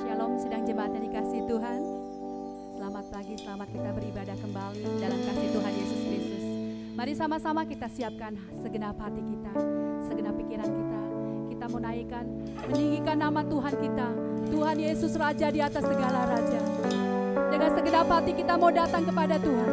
Shalom sidang jemaat yang dikasihi Tuhan. Selamat pagi, selamat kita beribadah kembali dalam kasih Tuhan Yesus Kristus. Mari sama-sama kita siapkan segenap hati kita, segenap pikiran kita. Kita mau naikkan, meninggikan nama Tuhan kita. Tuhan Yesus Raja di atas segala raja. Dengan segenap hati kita mau datang kepada Tuhan.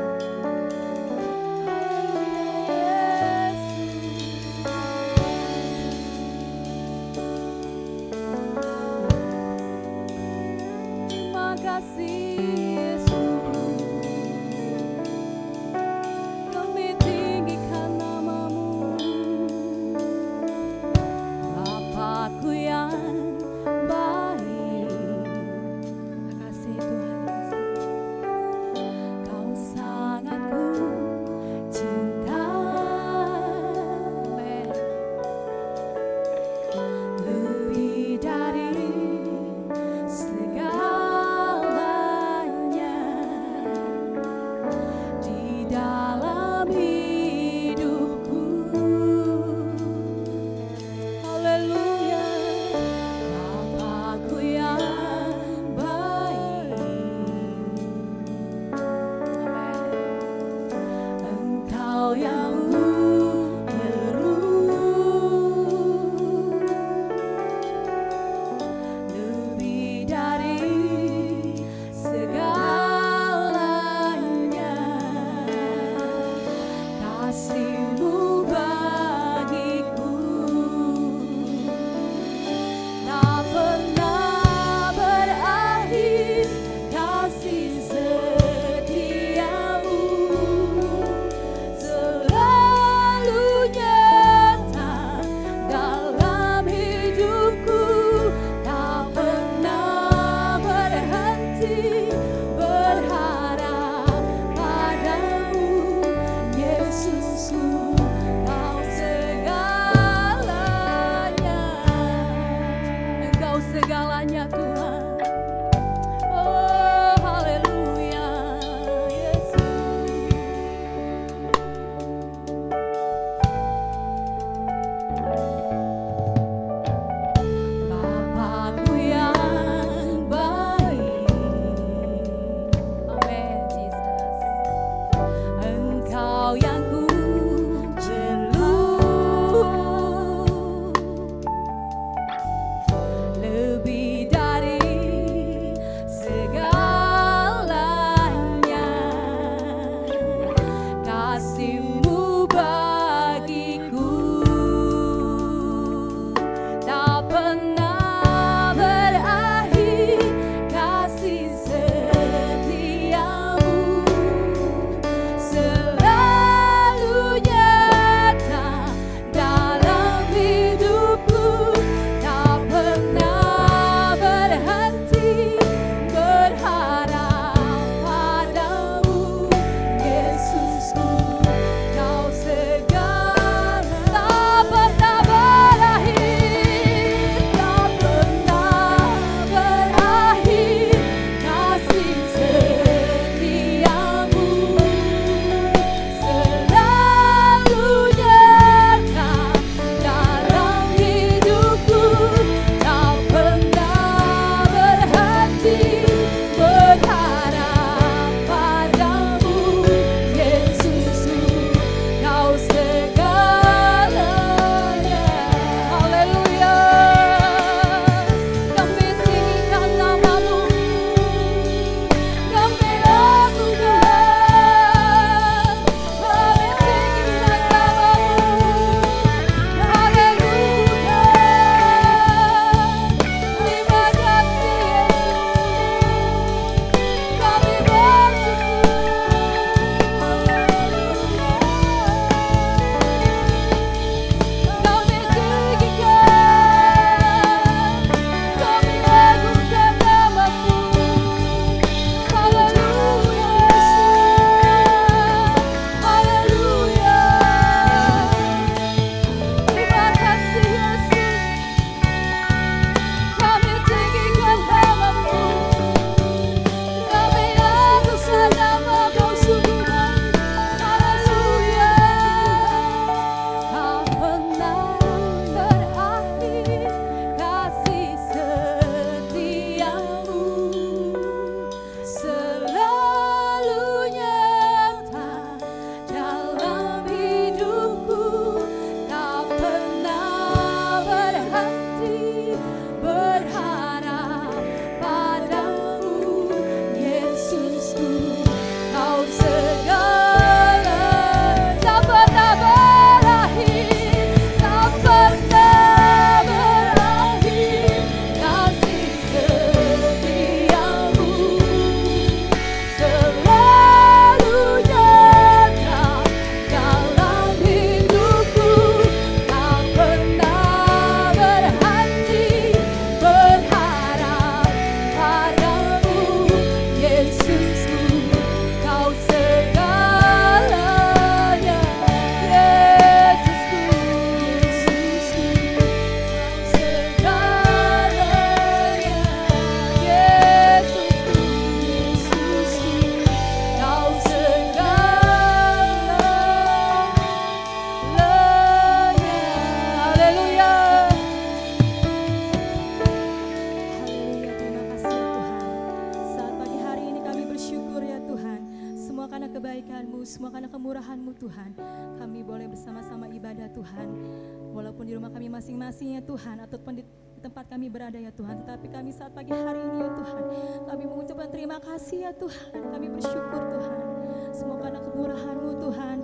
Lebih dari kebaikan-Mu, semua karena kemurahan-Mu Tuhan. Kami boleh bersama-sama ibadah Tuhan. Walaupun di rumah kami masing-masing ya Tuhan, ataupun di tempat kami berada ya Tuhan. Tetapi kami saat pagi hari ini ya Tuhan, kami mengucapkan terima kasih ya Tuhan. Kami bersyukur Tuhan. Semua karena kemurahan-Mu Tuhan.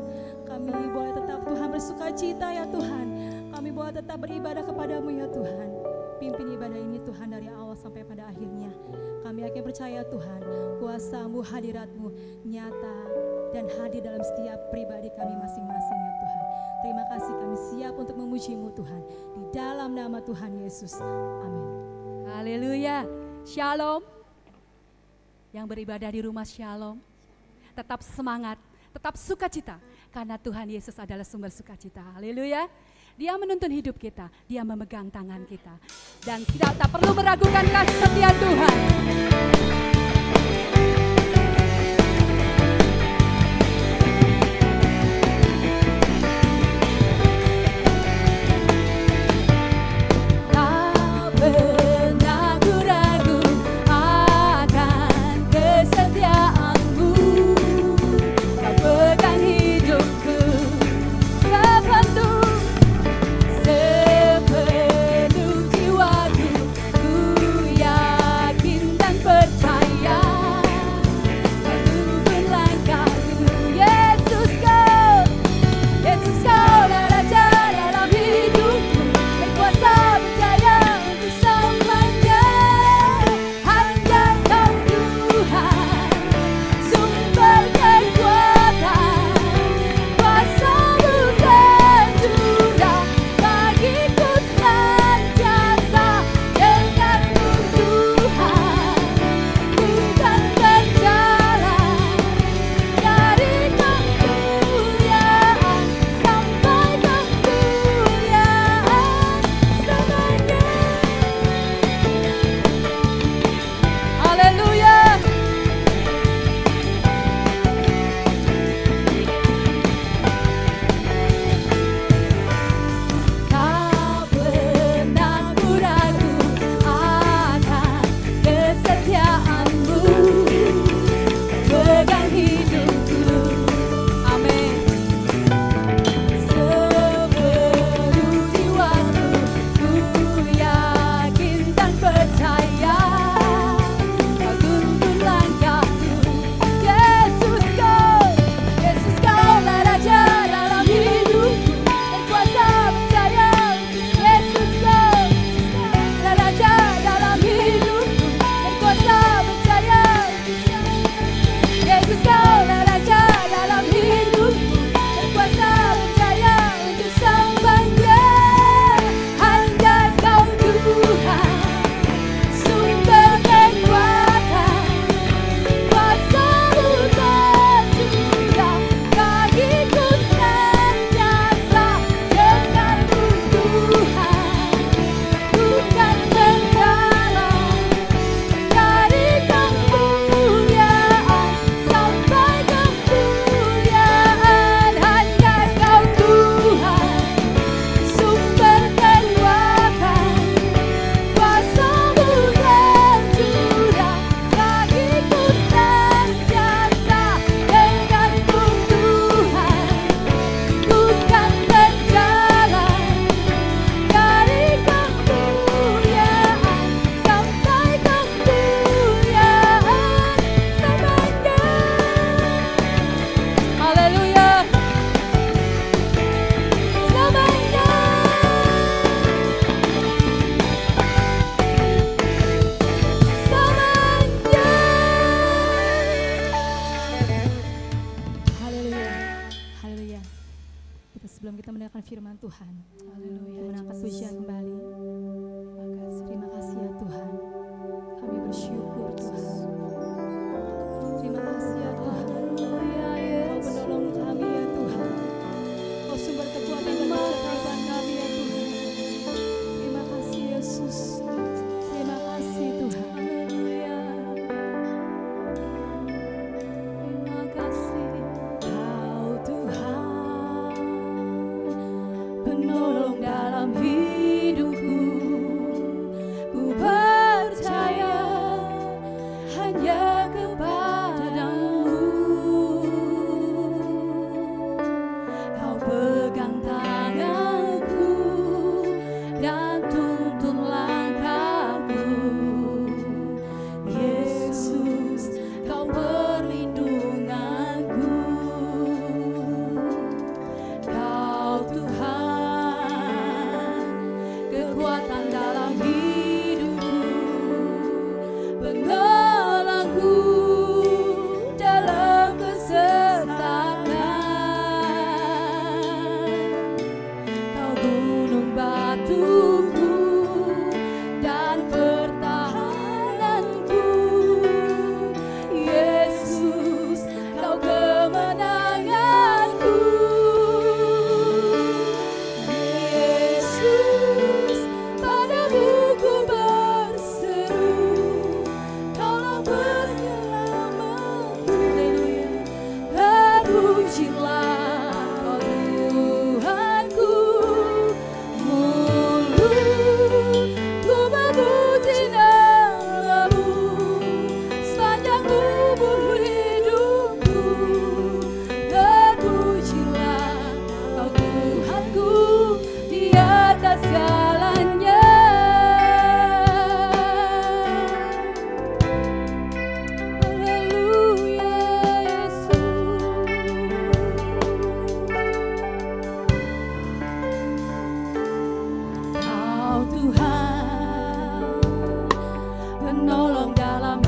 Kami boleh tetap Tuhan bersuka cita ya Tuhan. Kami boleh tetap beribadah kepada-Mu ya Tuhan. Pimpin ibadah ini Tuhan dari awal sampai pada akhirnya. Kami yakin percaya Tuhan, kuasa-Mu, hadirat-Mu nyata dan hadir dalam setiap pribadi kami masing-masing ya Tuhan. Terima kasih, kami siap untuk memuji-Mu Tuhan. Di dalam nama Tuhan Yesus. Amin. Haleluya. Shalom. Yang beribadah di rumah shalom. Tetap semangat, tetap sukacita. Karena Tuhan Yesus adalah sumber sukacita. Haleluya. Dia menuntun hidup kita, Dia memegang tangan kita. Dan kita tak perlu meragukan kasih setia Tuhan. firman Tuhan. Haleluya. Menangkat pujian kembali. Terima kasih ya Tuhan. Kami bersyukur Tuhan. Terima kasih ya Tuhan. Kau menolong kami ya Tuhan. Kau sumber kekuatan dan kesehatan kami ya Tuhan. Terima kasih Yesus. Terima kasih Tuhan. Haleluya. Terima kasih. Kau Tuhan penolong dalam hidupku. Ku percaya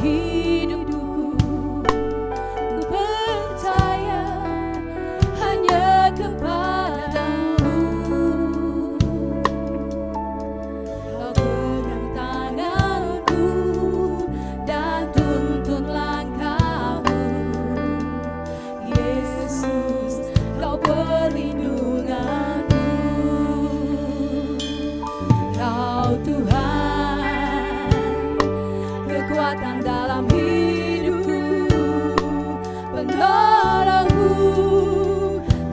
hidupku. Ku percaya hanya kepadamu. Kau pegang tanganku dan tuntun langkahmu. Yesus, Kau perlindunganku. Kau Tuhan, kekuatan dalam hidupku, penolongku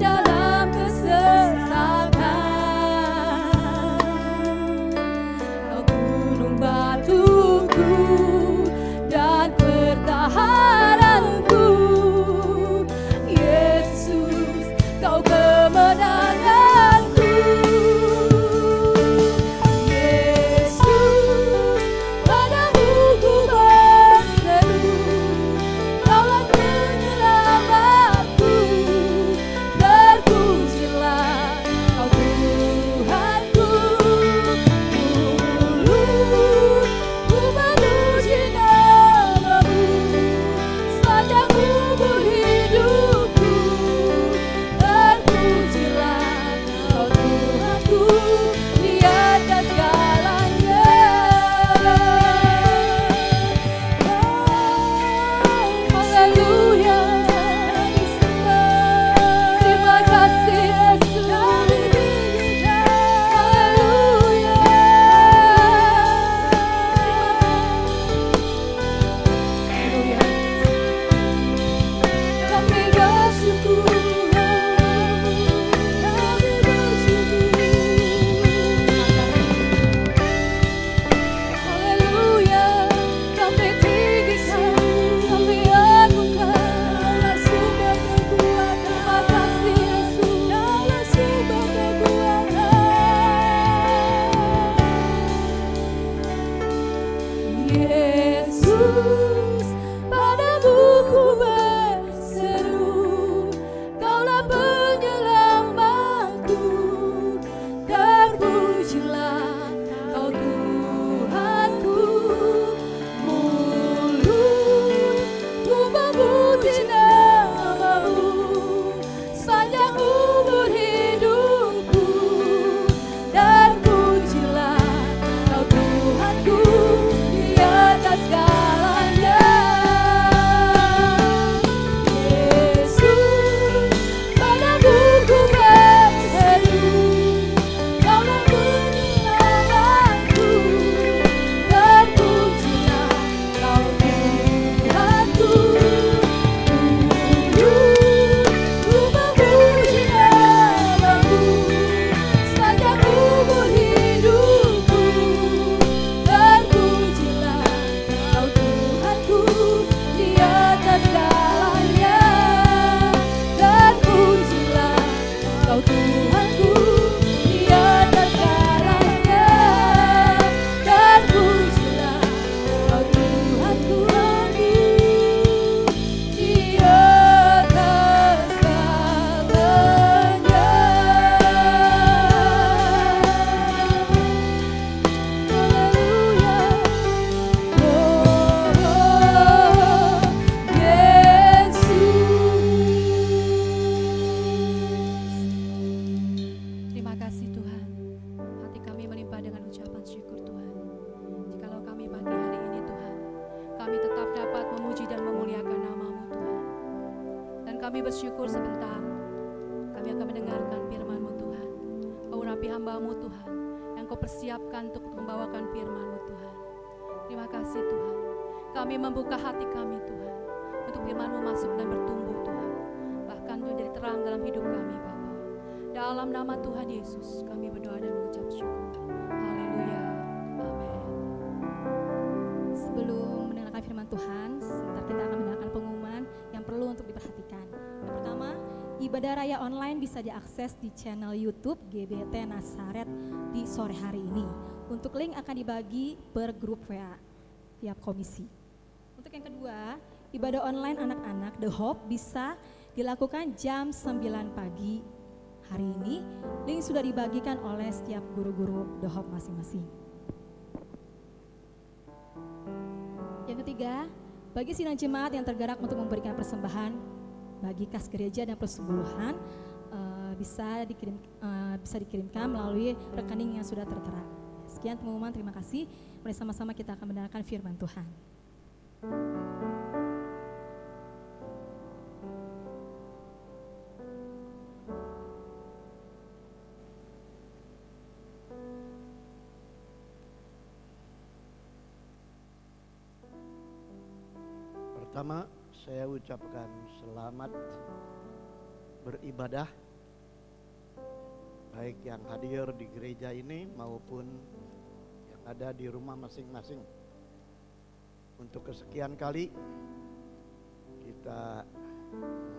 dalam kesesatan. Kau gunung batuku dan pertahananku. Yesus, Kau kemenanganku. Yesus, padamu ku berseru. Kaulah penyelamatku. Terpujilah Kau Tuhanku. Mulut ku memuji nama-Mu sepanjang umur hidupku. Terpujilah Kau Tuhanku di atas segalanya. Haleluya, terima kasih Yesus. Haleluya, haleluya. Kami bersyukur, kami bersyukur. Haleluya, kami tinggikan, kami agungkan. Allah sumber kekuatan. Terima kasih Yesus. Allah sumber kekuatan. Yesus, padamu ku berseru. Kaulah penyelamatku. Terpujilah Kau Tuhanku. Mulut ku memuji nama-Mu sepanjang umur hidupku. Terpujilah Kau Tuhanku di atas segalanya. Yesus, padamu ku berseru. Kaulah penyelamatku. Terpujilah Kau Tuhanku. Mulut ku memuji nama-Mu sepanjang umur hidupku. Terpujilah Kau Tuhanku di atas segalanya. Terpujilah Kau Tuhanku di atas segalanya. Terpujilah Kau Tuhanku di atas segalanya. Haleluya. Terima kasih Tuhan. Hati kami melimpah dengan ucapan syukur Tuhan. Jikalau kami pagi hari ini Tuhan, kami tetap dapat memuji dan memuliakan nama-Mu Tuhan. Dan kami bersyukur sebentar, kami akan mendengarkan firman-Mu Tuhan. Kau urapi hamba-Mu Tuhan, yang Kau persiapkan untuk membawakan firman-Mu Tuhan. Terima kasih Tuhan. Kami membuka hati kami Tuhan, untuk firman-Mu masuk dan bertumbuh Tuhan. Bahkan menjadi terang dalam hidup kami Bapa. Dalam nama Tuhan Yesus kami berdoa dan mengucap syukur. Haleluya. Amin. Sebelum mendengarkan firman Tuhan, sebentar kita akan mendengarkan pengumuman yang perlu untuk diperhatikan. Yang pertama, ibadah raya online bisa diakses di channel YouTube GBT Nazaret di sore hari ini. Untuk link akan dibagi per grup WA tiap komisi. Untuk yang kedua, ibadah online anak-anak The Hope bisa dilakukan jam 9 pagi hari ini. Link sudah dibagikan oleh setiap guru-guru The Hope masing-masing. Yang ketiga, Bagi sidang jemaat yang tergerak untuk memberikan persembahan bagi kas gereja dan persepuluhan, bisa dikirimkan melalui rekening yang sudah tertera. Sekian pengumuman, terima kasih. Mari sama-sama kita akan mendengarkan firman Tuhan. Pertama, saya ucapkan selamat beribadah, baik yang hadir di gereja ini maupun yang ada di rumah masing-masing. Untuk kesekian kali kita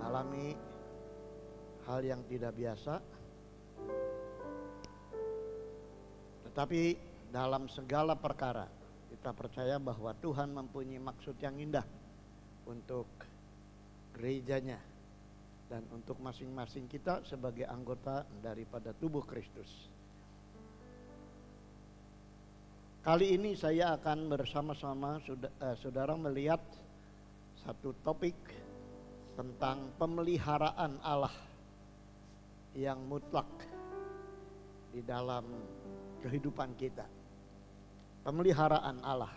mengalami hal yang tidak biasa, tetapi dalam segala perkara kita percaya bahwa Tuhan mempunyai maksud yang indah untuk gerejanya dan untuk masing-masing kita sebagai anggota daripada tubuh Kristus. Kali ini saya akan bersama-sama saudara melihat satu topik tentang pemeliharaan Allah yang mutlak di dalam kehidupan kita. Pemeliharaan Allah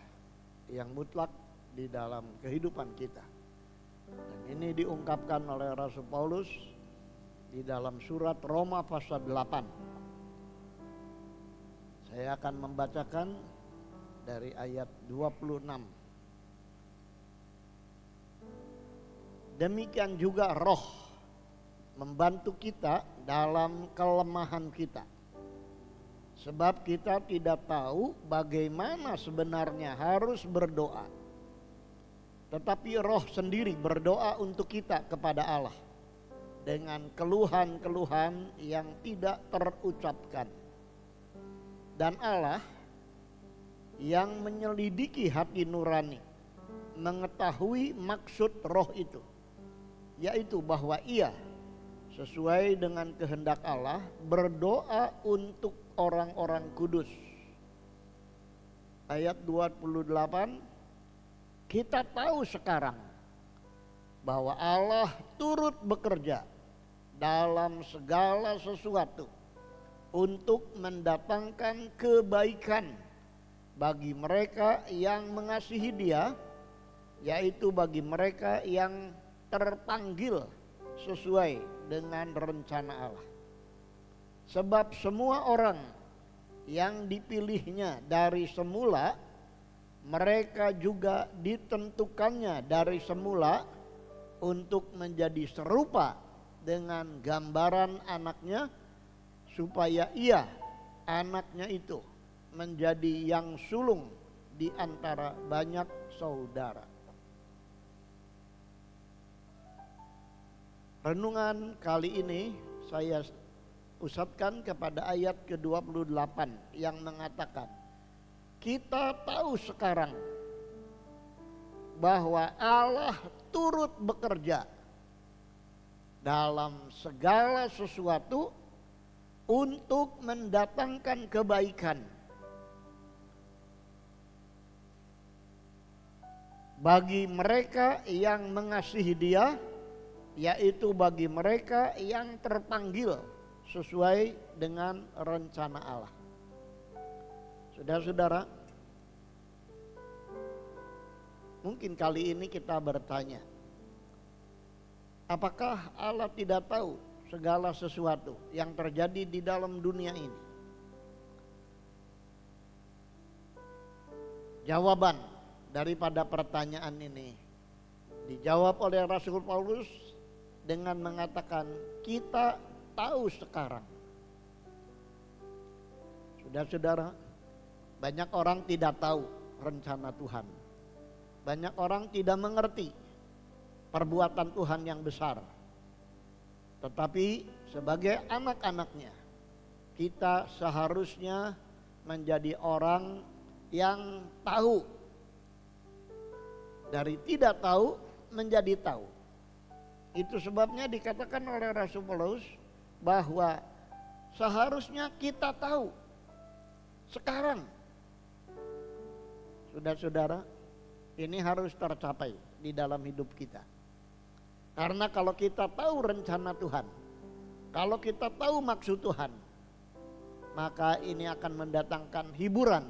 yang mutlak di dalam kehidupan kita. Dan ini diungkapkan oleh Rasul Paulus di dalam surat Roma pasal 8. Saya akan membacakan dari ayat 26. Demikian juga Roh membantu kita dalam kelemahan kita. Sebab kita tidak tahu bagaimana sebenarnya harus berdoa. Tetapi Roh sendiri berdoa untuk kita kepada Allah dengan keluhan-keluhan yang tidak terucapkan. Dan Allah yang menyelidiki hati nurani mengetahui maksud Roh itu, yaitu bahwa Ia sesuai dengan kehendak Allah berdoa untuk orang-orang kudus. Ayat 28, kita tahu sekarang bahwa Allah turut bekerja dalam segala sesuatu untuk mendatangkan kebaikan bagi mereka yang mengasihi Dia, yaitu bagi mereka yang terpanggil sesuai dengan rencana Allah. Sebab semua orang yang dipilihnya dari semula, mereka juga ditentukannya dari semula untuk menjadi serupa dengan gambaran anaknya, supaya ia, anaknya itu, menjadi yang sulung di antara banyak saudara. Renungan kali ini saya pusatkan kepada ayat ke-28 yang mengatakan, kita tahu sekarang bahwa Allah turut bekerja dalam segala sesuatu untuk mendatangkan kebaikan bagi mereka yang mengasihi Dia, yaitu bagi mereka yang terpanggil sesuai dengan rencana Allah. Saudara-saudara, mungkin kali ini kita bertanya, apakah Allah tidak tahu segala sesuatu yang terjadi di dalam dunia ini? Jawaban daripada pertanyaan ini dijawab oleh Rasul Paulus dengan mengatakan, kita tahu sekarang. Saudara-saudara, banyak orang tidak tahu rencana Tuhan. Banyak orang tidak mengerti perbuatan Tuhan yang besar. Tetapi sebagai anak-anaknya, kita seharusnya menjadi orang yang tahu. Dari tidak tahu menjadi tahu. Itu sebabnya dikatakan oleh Rasul Paulus bahwa seharusnya kita tahu sekarang. Saudara-saudara, Ini harus tercapai di dalam hidup kita. Karena kalau kita tahu rencana Tuhan, kalau kita tahu maksud Tuhan, maka ini akan mendatangkan hiburan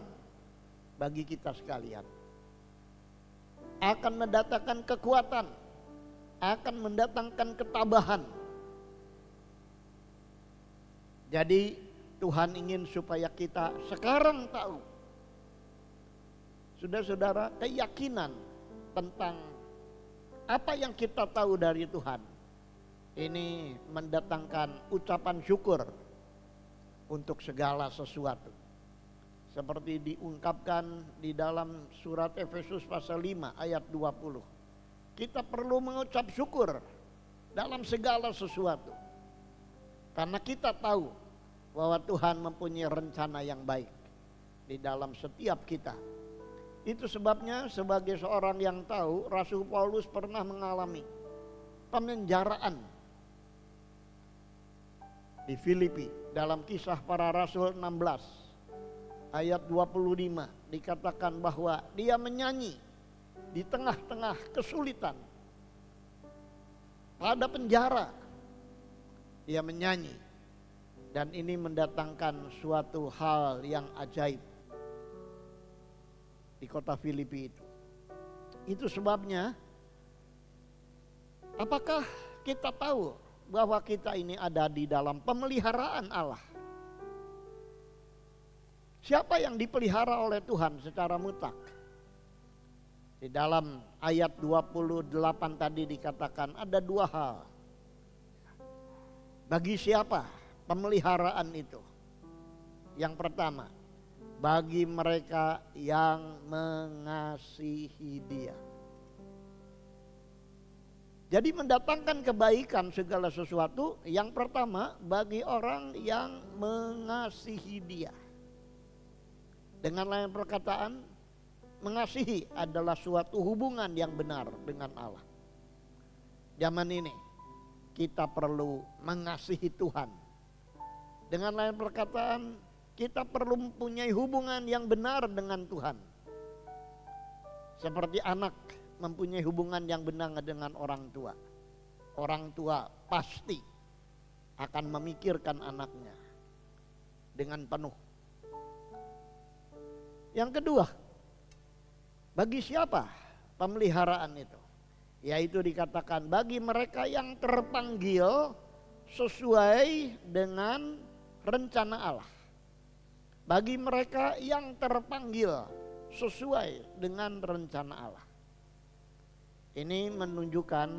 bagi kita sekalian. Akan mendatangkan kekuatan, akan mendatangkan ketabahan. Jadi Tuhan ingin supaya kita sekarang tahu, saudara-saudara, keyakinan tentang apa yang kita tahu dari Tuhan. Ini mendatangkan ucapan syukur untuk segala sesuatu. Seperti diungkapkan di dalam surat Efesus pasal 5 ayat 20. Kita perlu mengucap syukur dalam segala sesuatu. Karena kita tahu bahwa Tuhan mempunyai rencana yang baik di dalam setiap kita. Itu sebabnya sebagai seorang yang tahu, Rasul Paulus pernah mengalami pemenjaraan di Filipi. Dalam Kisah Para Rasul 16 ayat 25 dikatakan bahwa dia menyanyi di tengah-tengah kesulitan. Pada penjara dia menyanyi, dan ini mendatangkan suatu hal yang ajaib di kota Filipi itu. Itu sebabnya, apakah kita tahu bahwa kita ini ada di dalam pemeliharaan Allah? Siapa yang dipelihara oleh Tuhan secara mutlak? Di dalam ayat 28 tadi dikatakan ada dua hal. Bagi siapa pemeliharaan itu? Yang pertama, bagi mereka yang mengasihi Dia. Jadi mendatangkan kebaikan segala sesuatu, yang pertama bagi orang yang mengasihi Dia. Dengan lain perkataan, mengasihi adalah suatu hubungan yang benar dengan Allah. Zaman ini kita perlu mengasihi Tuhan. Dengan lain perkataan, kita perlu mempunyai hubungan yang benar dengan Tuhan. Seperti anak mempunyai hubungan yang benar dengan orang tua. Orang tua pasti akan memikirkan anaknya dengan penuh. Yang kedua, bagi siapa pemeliharaan itu? Yaitu dikatakan bagi mereka yang terpanggil sesuai dengan rencana Allah. Bagi mereka yang terpanggil sesuai dengan rencana Allah. Ini menunjukkan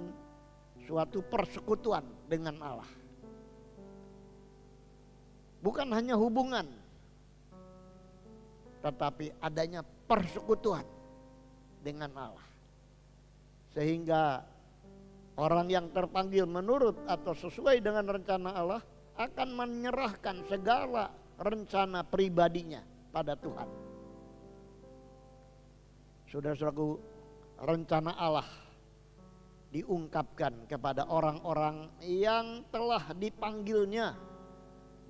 suatu persekutuan dengan Allah. Bukan hanya hubungan, tetapi adanya persekutuan dengan Allah. Sehingga orang yang terpanggil menurut atau sesuai dengan rencana Allah akan menyerahkan segala rencana pribadinya pada Tuhan. Saudara-saudaraku, rencana Allah diungkapkan kepada orang-orang yang telah dipanggilnya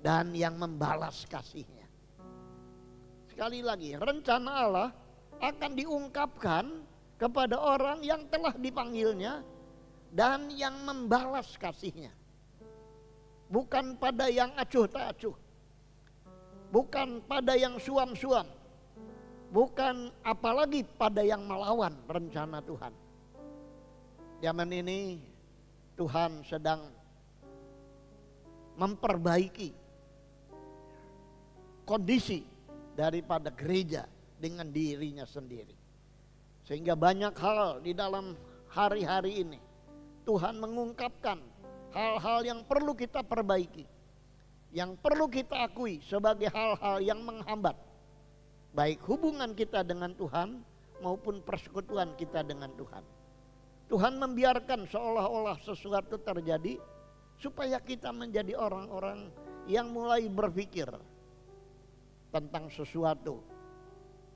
dan yang membalas kasihnya. Sekali lagi, rencana Allah akan diungkapkan kepada orang yang telah dipanggilnya dan yang membalas kasihnya. Bukan pada yang acuh tak acuh, bukan pada yang suam-suam, bukan apalagi pada yang melawan rencana Tuhan. Zaman ini Tuhan sedang memperbaiki kondisi daripada gereja dengan dirinya sendiri. Sehingga banyak hal di dalam hari-hari ini Tuhan mengungkapkan hal-hal yang perlu kita perbaiki, yang perlu kita akui sebagai hal-hal yang menghambat baik hubungan kita dengan Tuhan maupun persekutuan kita dengan Tuhan. Tuhan membiarkan seolah-olah sesuatu terjadi supaya kita menjadi orang-orang yang mulai berpikir tentang sesuatu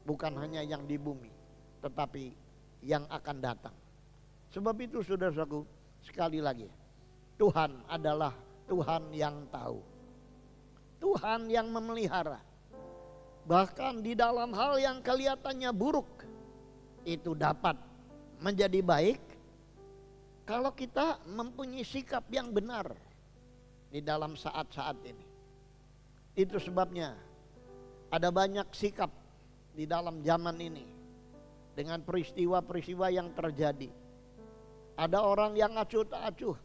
bukan hanya yang di bumi, tetapi yang akan datang. Sebab itu saudara-saudaraku, sekali lagi, Tuhan adalah Tuhan yang tahu, Tuhan yang memelihara. Bahkan di dalam hal yang kelihatannya buruk, itu dapat menjadi baik kalau kita mempunyai sikap yang benar di dalam saat-saat ini. Itu sebabnya ada banyak sikap di dalam zaman ini dengan peristiwa-peristiwa yang terjadi. Ada orang yang acuh tak acuh,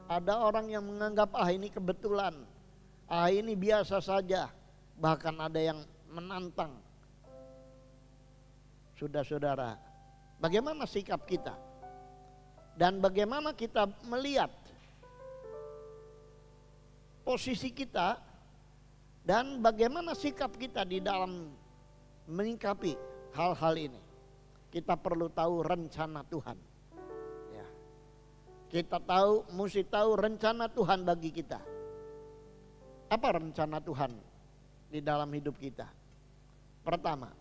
ada orang yang menganggap ini kebetulan, ini biasa saja, bahkan ada yang menantang. Saudara-saudara, bagaimana sikap kita? Dan bagaimana kita melihat posisi kita dan bagaimana sikap kita di dalam menyikapi hal-hal ini? Kita perlu tahu rencana Tuhan. Ya. Kita mesti tahu rencana Tuhan bagi kita. Apa rencana Tuhan di dalam hidup kita? Pertama,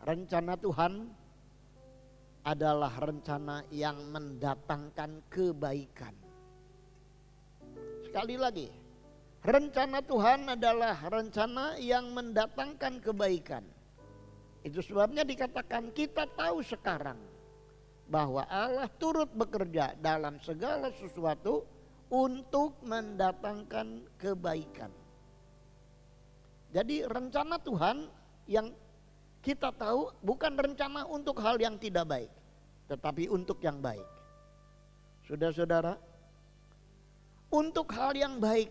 rencana Tuhan adalah rencana yang mendatangkan kebaikan. Sekali lagi, rencana Tuhan adalah rencana yang mendatangkan kebaikan. Itu sebabnya dikatakan kita tahu sekarang bahwa Allah turut bekerja dalam segala sesuatu untuk mendatangkan kebaikan. Jadi rencana Tuhan yang kita tahu bukan rencana untuk hal yang tidak baik, tetapi untuk yang baik. Saudara-saudara, untuk hal yang baik,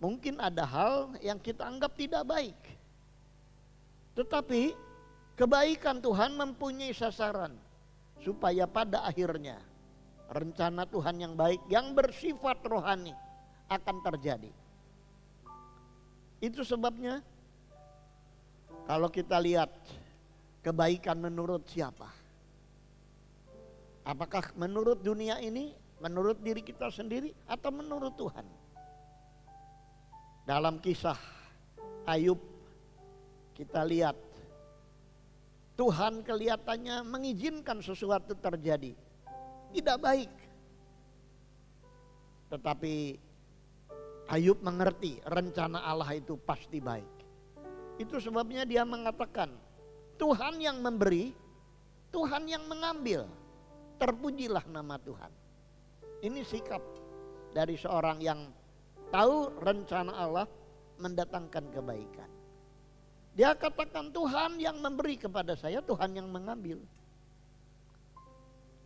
mungkin ada hal yang kita anggap tidak baik. Tetapi kebaikan Tuhan mempunyai sasaran supaya pada akhirnya rencana Tuhan yang baik yang bersifat rohani akan terjadi. Itu sebabnya kalau kita lihat kebaikan menurut siapa? Apakah menurut dunia ini, menurut diri kita sendiri, atau menurut Tuhan? Dalam kisah Ayub kita lihat Tuhan kelihatannya mengizinkan sesuatu terjadi tidak baik. Tetapi Ayub mengerti rencana Allah itu pasti baik. Itu sebabnya dia mengatakan, Tuhan yang memberi, Tuhan yang mengambil. Terpujilah nama Tuhan. Ini sikap dari seorang yang tahu rencana Allah mendatangkan kebaikan. Dia katakan Tuhan yang memberi kepada saya, Tuhan yang mengambil.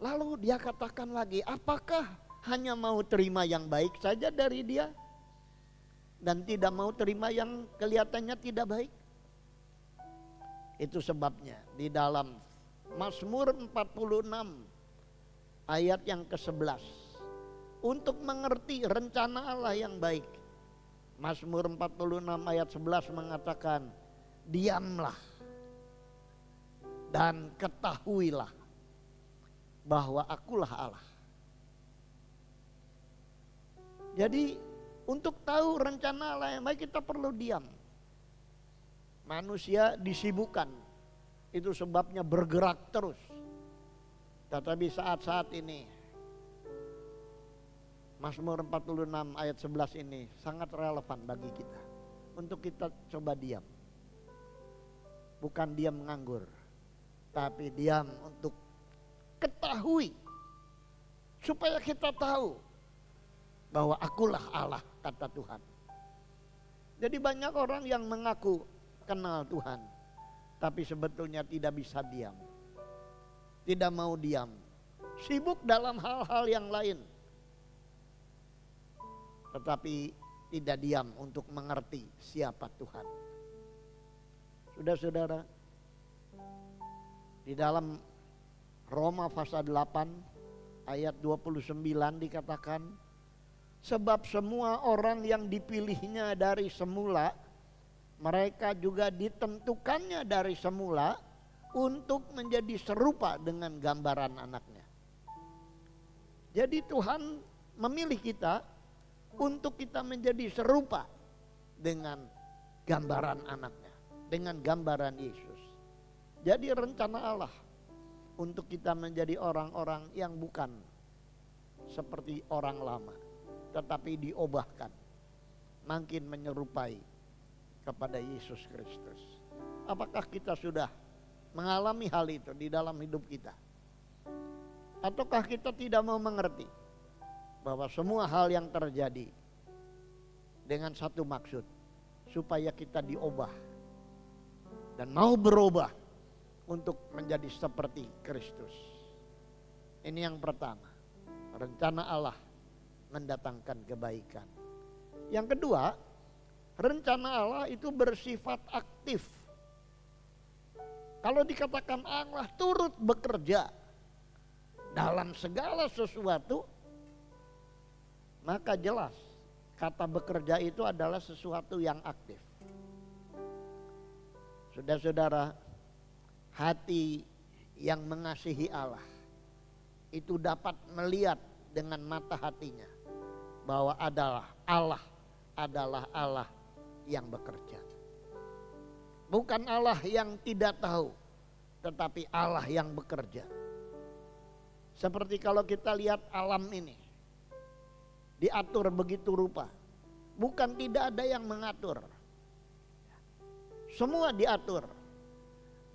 Lalu dia katakan lagi, apakah hanya mau terima yang baik saja dari dia? Dan tidak mau terima yang kelihatannya tidak baik? Itu sebabnya di dalam Mazmur 46 ayat yang ke-11, untuk mengerti rencana Allah yang baik, Mazmur 46 ayat 11 mengatakan, diamlah dan ketahuilah bahwa akulah Allah. Jadi untuk tahu rencana Allah yang baik kita perlu diam. Manusia disibukkan, itu sebabnya bergerak terus. Tetapi saat-saat ini Mazmur 46 ayat 11 ini sangat relevan bagi kita. Untuk kita coba diam. Bukan diam menganggur, tapi diam untuk ketahui. Supaya kita tahu bahwa akulah Allah, kata Tuhan. Jadi banyak orang yang mengaku kenal Tuhan, tapi sebetulnya tidak bisa diam. Tidak mau diam. Sibuk dalam hal-hal yang lain. Tetapi tidak diam untuk mengerti siapa Tuhan. Saudara-saudara, di dalam Roma pasal 8 ayat 29 dikatakan, sebab semua orang yang dipilihnya dari semula, mereka juga ditentukannya dari semula untuk menjadi serupa dengan gambaran anaknya. Jadi Tuhan memilih kita untuk kita menjadi serupa dengan gambaran anaknya, dengan gambaran Yesus. Jadi rencana Allah untuk kita menjadi orang-orang yang bukan seperti orang lama, tetapi diubahkan, makin menyerupai kepada Yesus Kristus. Apakah kita sudah mengalami hal itu di dalam hidup kita? Ataukah kita tidak mau mengerti bahwa semua hal yang terjadi dengan satu maksud, supaya kita diubah dan mau berubah untuk menjadi seperti Kristus. Ini yang pertama, rencana Allah mendatangkan kebaikan. Yang kedua, rencana Allah itu bersifat aktif. Kalau dikatakan Allah turut bekerja dalam segala sesuatu, maka jelas kata bekerja itu adalah sesuatu yang aktif. Saudara-saudara, hati yang mengasihi Allah itu dapat melihat dengan mata hatinya bahwa Allah adalah Allah yang bekerja. Bukan Allah yang tidak tahu, tetapi Allah yang bekerja. Seperti kalau kita lihat alam ini diatur begitu rupa, bukan tidak ada yang mengatur. Semua diatur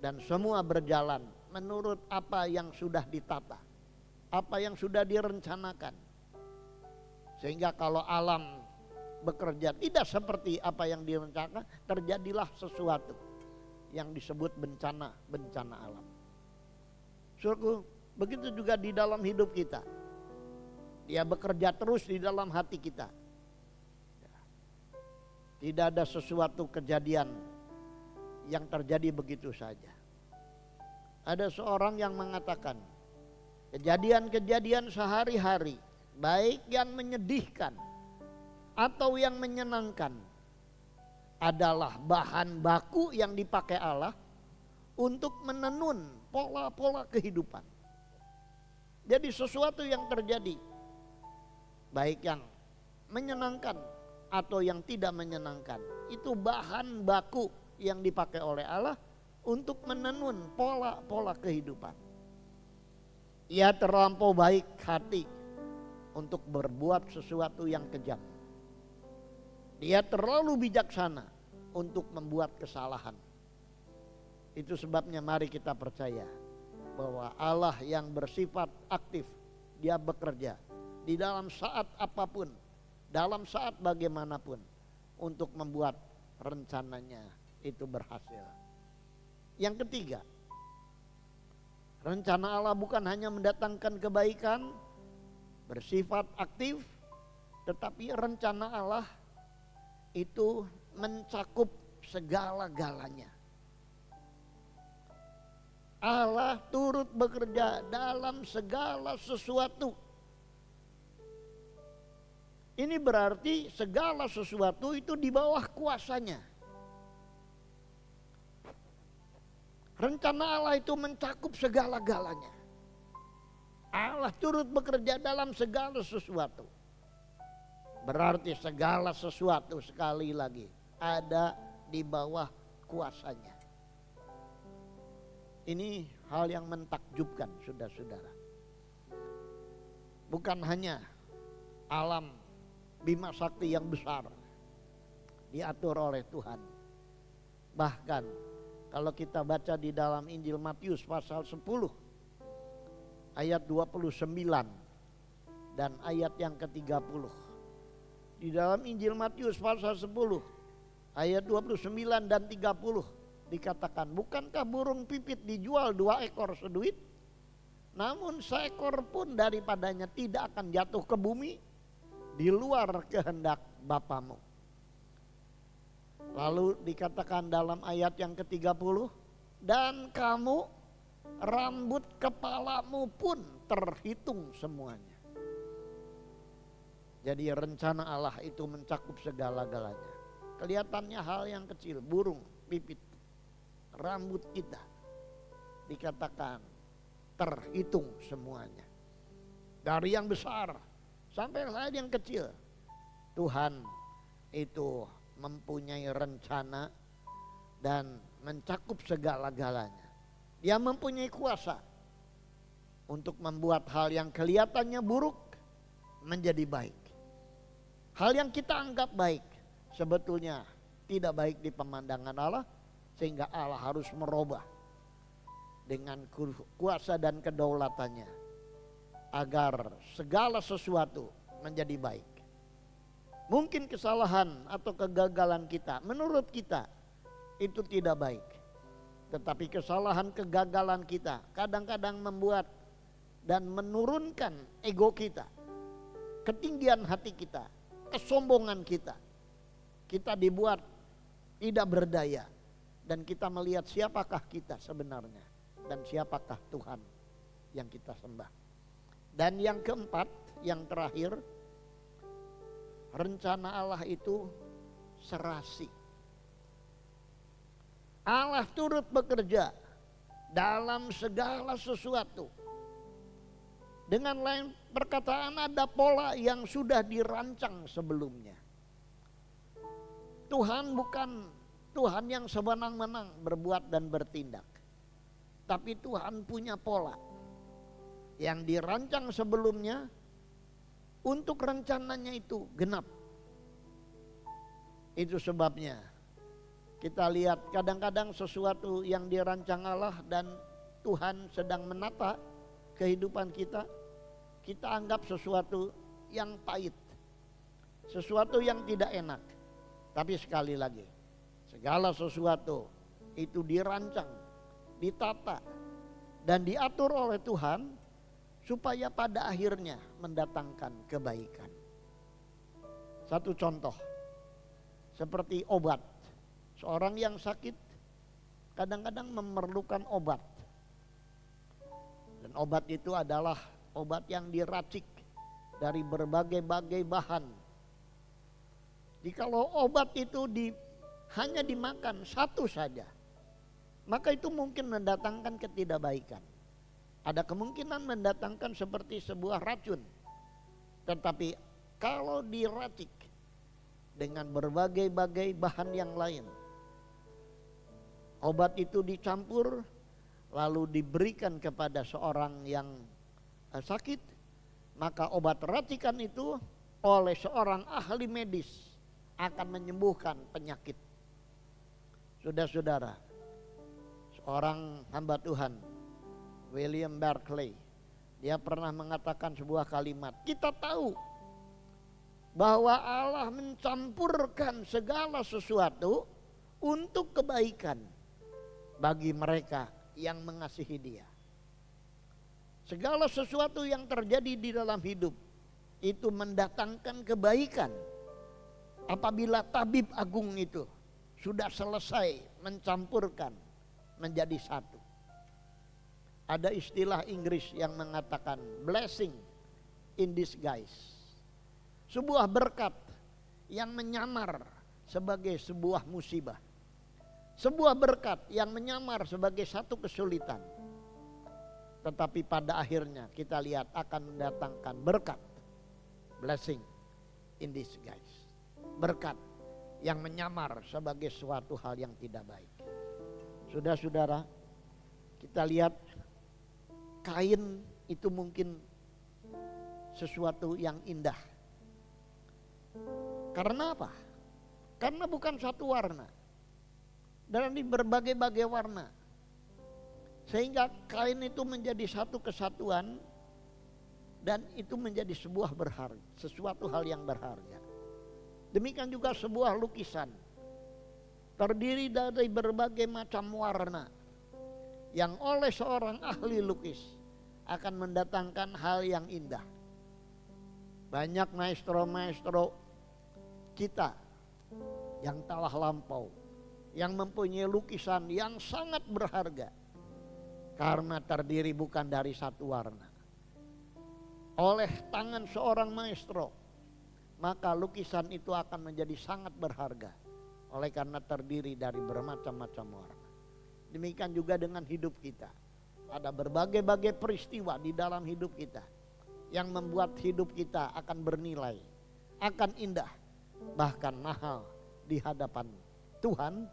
dan semua berjalan menurut apa yang sudah ditata, apa yang sudah direncanakan. Sehingga kalau alam bekerja tidak seperti apa yang direncanakan, terjadilah sesuatu yang disebut bencana alam. Saudaraku, begitu juga di dalam hidup kita. Dia bekerja terus di dalam hati kita. Tidak ada sesuatu kejadian yang terjadi begitu saja. Ada seorang yang mengatakan, kejadian-kejadian sehari-hari, baik yang menyedihkan atau yang menyenangkan, adalah bahan baku yang dipakai Allah untuk menenun pola-pola kehidupan. Jadi sesuatu yang terjadi, baik yang menyenangkan atau yang tidak menyenangkan, itu bahan baku yang dipakai oleh Allah untuk menenun pola-pola kehidupan. Ia terlampau baik hati untuk berbuat sesuatu yang kejam. Dia terlalu bijaksana untuk membuat kesalahan. Itu sebabnya mari kita percaya bahwa Allah yang bersifat aktif, dia bekerja di dalam saat apapun, dalam saat bagaimanapun, untuk membuat rencananya itu berhasil. Yang ketiga, rencana Allah bukan hanya mendatangkan kebaikan, bersifat aktif, tetapi rencana Allah itu mencakup segala-galanya. Allah turut bekerja dalam segala sesuatu. Ini berarti segala sesuatu itu di bawah kuasanya. Rencana Allah itu mencakup segala-galanya. Allah turut bekerja dalam segala sesuatu. Berarti segala sesuatu, sekali lagi, ada di bawah kuasanya. Ini hal yang mentakjubkan, saudara-saudara. Bukan hanya alam Bima Sakti yang besar diatur oleh Tuhan. Bahkan kalau kita baca di dalam Injil Matius pasal 10 ayat 29 dan ayat yang ke-30. Di dalam Injil Matius pasal 10 ayat 29 dan 30 dikatakan, bukankah burung pipit dijual 2 ekor seduit? Namun seekor pun daripadanya tidak akan jatuh ke bumi di luar kehendak Bapamu. Lalu dikatakan dalam ayat yang ke-30, dan kamu, rambut kepalamu pun terhitung semuanya. Jadi rencana Allah itu mencakup segala-galanya. Kelihatannya hal yang kecil, burung pipit, rambut kita, dikatakan terhitung semuanya. Dari yang besar sampai yang kecil, Tuhan itu mempunyai rencana dan mencakup segala-galanya. Dia mempunyai kuasa untuk membuat hal yang kelihatannya buruk menjadi baik. Hal yang kita anggap baik sebetulnya tidak baik di pemandangan Allah, sehingga Allah harus merubah dengan kuasa dan kedaulatannya agar segala sesuatu menjadi baik. Mungkin kesalahan atau kegagalan kita menurut kita itu tidak baik. Tetapi kesalahan kegagalan kita kadang-kadang membuat dan menurunkan ego kita, ketinggian hati kita, kesombongan kita. Kita dibuat tidak berdaya dan kita melihat siapakah kita sebenarnya dan siapakah Tuhan yang kita sembah. Dan yang keempat, yang terakhir, rencana Allah itu serasi. Allah turut bekerja dalam segala sesuatu. Dengan lain perkataan, ada pola yang sudah dirancang sebelumnya. Tuhan bukan Tuhan yang sewenang-wenang berbuat dan bertindak. Tapi Tuhan punya pola yang dirancang sebelumnya untuk rencananya itu genap. Itu sebabnya kita lihat kadang-kadang sesuatu yang dirancang Allah dan Tuhan sedang menata kehidupan kita, kita anggap sesuatu yang pahit, sesuatu yang tidak enak. Tapi sekali lagi, segala sesuatu itu dirancang, ditata, dan diatur oleh Tuhan supaya pada akhirnya mendatangkan kebaikan. Satu contoh, seperti obat. Seorang yang sakit kadang-kadang memerlukan obat. Dan obat itu adalah obat yang diracik dari berbagai-bagai bahan. Jikalau obat itu hanya dimakan satu saja, maka itu mungkin mendatangkan ketidakbaikan. Ada kemungkinan mendatangkan seperti sebuah racun. Tetapi kalau diracik dengan berbagai-bagai bahan yang lain, obat itu dicampur lalu diberikan kepada seorang yang sakit, maka obat racikan itu oleh seorang ahli medis akan menyembuhkan penyakit. Saudara-saudara, seorang hamba Tuhan, William Barclay, dia pernah mengatakan sebuah kalimat, kita tahu bahwa Allah mencampurkan segala sesuatu untuk kebaikan bagi mereka yang mengasihi Dia. Segala sesuatu yang terjadi di dalam hidup itu mendatangkan kebaikan apabila tabib agung itu sudah selesai mencampurkan menjadi satu. Ada istilah Inggris yang mengatakan blessing in disguise. Sebuah berkat yang menyamar sebagai sebuah musibah. Sebuah berkat yang menyamar sebagai satu kesulitan. Tetapi pada akhirnya kita lihat akan mendatangkan berkat. Blessing in disguise. Berkat yang menyamar sebagai suatu hal yang tidak baik. Saudara-saudara, kita lihat kain itu mungkin sesuatu yang indah. Karena apa? Karena bukan satu warna. Dan di berbagai-bagai warna. Sehingga kain itu menjadi satu kesatuan dan itu menjadi sebuah berharga, sesuatu hal yang berharga. Demikian juga sebuah lukisan terdiri dari berbagai macam warna yang oleh seorang ahli lukis akan mendatangkan hal yang indah. Banyak maestro-maestro kita yang telah lampau yang mempunyai lukisan yang sangat berharga karena terdiri bukan dari satu warna. Oleh tangan seorang maestro, maka lukisan itu akan menjadi sangat berharga oleh karena terdiri dari bermacam-macam warna. Demikian juga dengan hidup kita. Ada berbagai-bagai peristiwa di dalam hidup kita yang membuat hidup kita akan bernilai, akan indah, bahkan mahal di hadapan Tuhan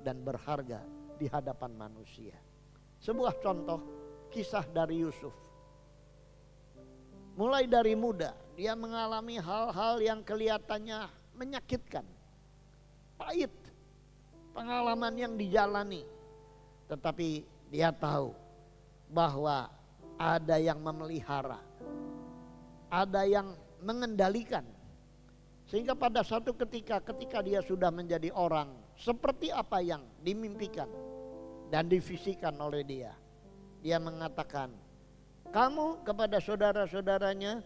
dan berharga di hadapan manusia. Sebuah contoh kisah dari Yusuf. Mulai dari muda dia mengalami hal-hal yang kelihatannya menyakitkan, pahit, pengalaman yang dijalani. Tetapi dia tahu bahwa ada yang memelihara, ada yang mengendalikan. Sehingga pada satu ketika dia sudah menjadi orang seperti apa yang dimimpikan dan divisikan oleh dia, dia mengatakan, kamu kepada saudara-saudaranya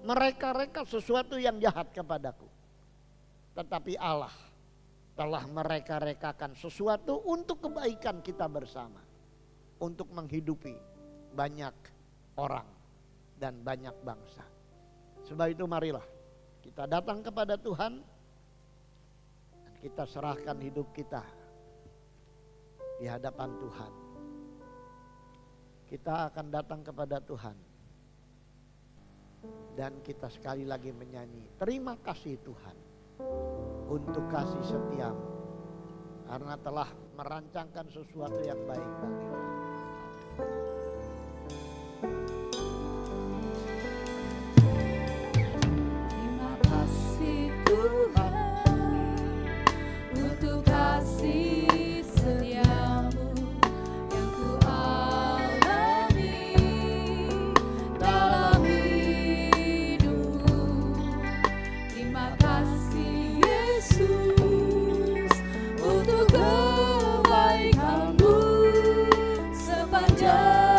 mereka-reka sesuatu yang jahat kepadaku. Tetapi Allah telah mereka-rekakan sesuatu untuk kebaikan kita bersama. Untuk menghidupi banyak orang dan banyak bangsa. Sebab itu marilah kita datang kepada Tuhan dan kita serahkan hidup kita di hadapan Tuhan. Kita akan datang kepada Tuhan dan kita sekali lagi menyanyi, terima kasih Tuhan untuk kasih setiamu, karena telah merancangkan sesuatu yang baik bagi kami. Terima kasih Tuhan untuk kasih setiamu yang ku alami dalam hidupku. Terima kasih Yesus untuk kebaikanmu sepanjang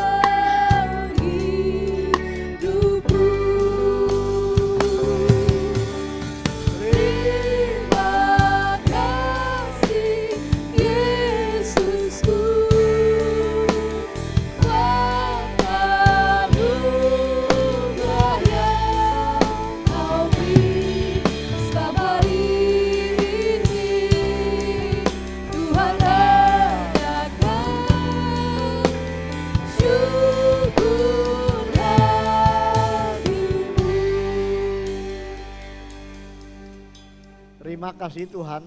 Terima kasih Tuhan,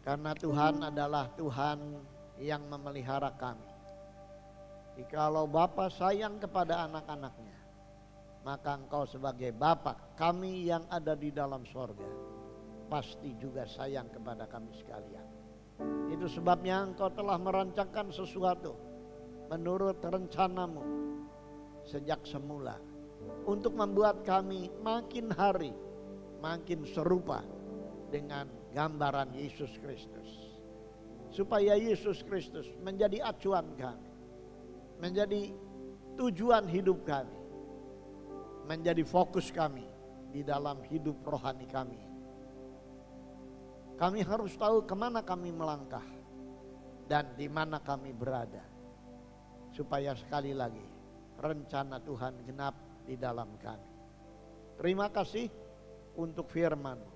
karena Tuhan adalah Tuhan yang memelihara kami. Jikalau Bapa sayang kepada anak-anaknya, maka Engkau sebagai Bapa kami yang ada di dalam sorga pasti juga sayang kepada kami sekalian. Itu sebabnya Engkau telah merancangkan sesuatu menurut rencanamu sejak semula untuk membuat kami makin hari makin serupa dengan gambaran Yesus Kristus. Supaya Yesus Kristus menjadi acuan kami, menjadi tujuan hidup kami, menjadi fokus kami di dalam hidup rohani kami. Kami harus tahu kemana kami melangkah dan di mana kami berada. Supaya sekali lagi rencana Tuhan genap di dalam kami. Terima kasih untuk firman-Mu.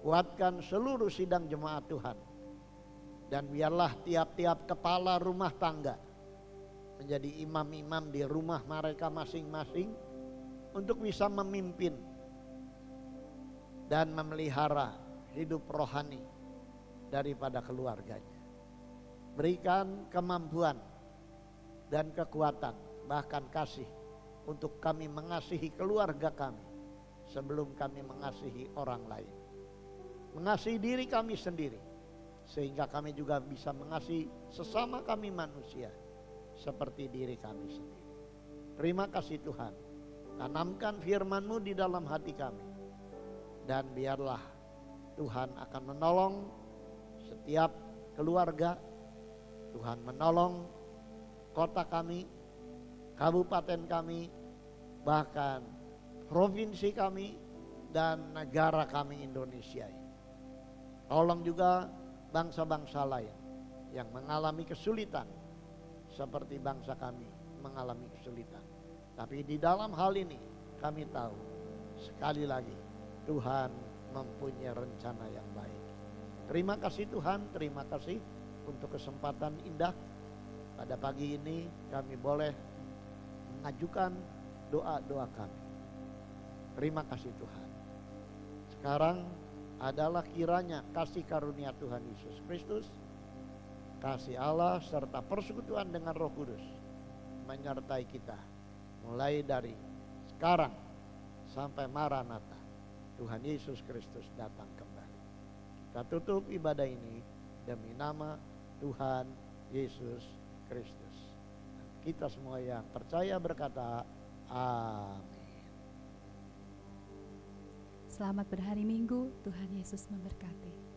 Kuatkan seluruh sidang jemaat Tuhan. Dan biarlah tiap-tiap kepala rumah tangga menjadi imam-imam di rumah mereka masing-masing untuk bisa memimpin dan memelihara hidup rohani daripada keluarganya. Berikan kemampuan dan kekuatan, bahkan kasih untuk kami mengasihi keluarga kami sebelum kami mengasihi orang lain. Mengasihi diri kami sendiri, sehingga kami juga bisa mengasihi sesama kami manusia seperti diri kami sendiri. Terima kasih Tuhan. Tanamkan firman-Mu di dalam hati kami. Dan biarlah Tuhan akan menolong setiap keluarga. Tuhan menolong kota kami, kabupaten kami, bahkan provinsi kami dan negara kami Indonesia ini. Tolong juga bangsa-bangsa lain yang mengalami kesulitan seperti bangsa kami mengalami kesulitan. Tapi di dalam hal ini kami tahu sekali lagi Tuhan mempunyai rencana yang baik. Terima kasih Tuhan, terima kasih untuk kesempatan indah. Pada pagi ini kami boleh mengajukan doa-doa kami. Terima kasih Tuhan. Sekarang adalah kiranya kasih karunia Tuhan Yesus Kristus, kasih Allah serta persekutuan dengan Roh Kudus menyertai kita mulai dari sekarang sampai Maranatha. Tuhan Yesus Kristus datang kembali. Kita tutup ibadah ini demi nama Tuhan Yesus Kristus. kita semua yang percaya berkata, amin. Selamat berhari Minggu, Tuhan Yesus memberkati.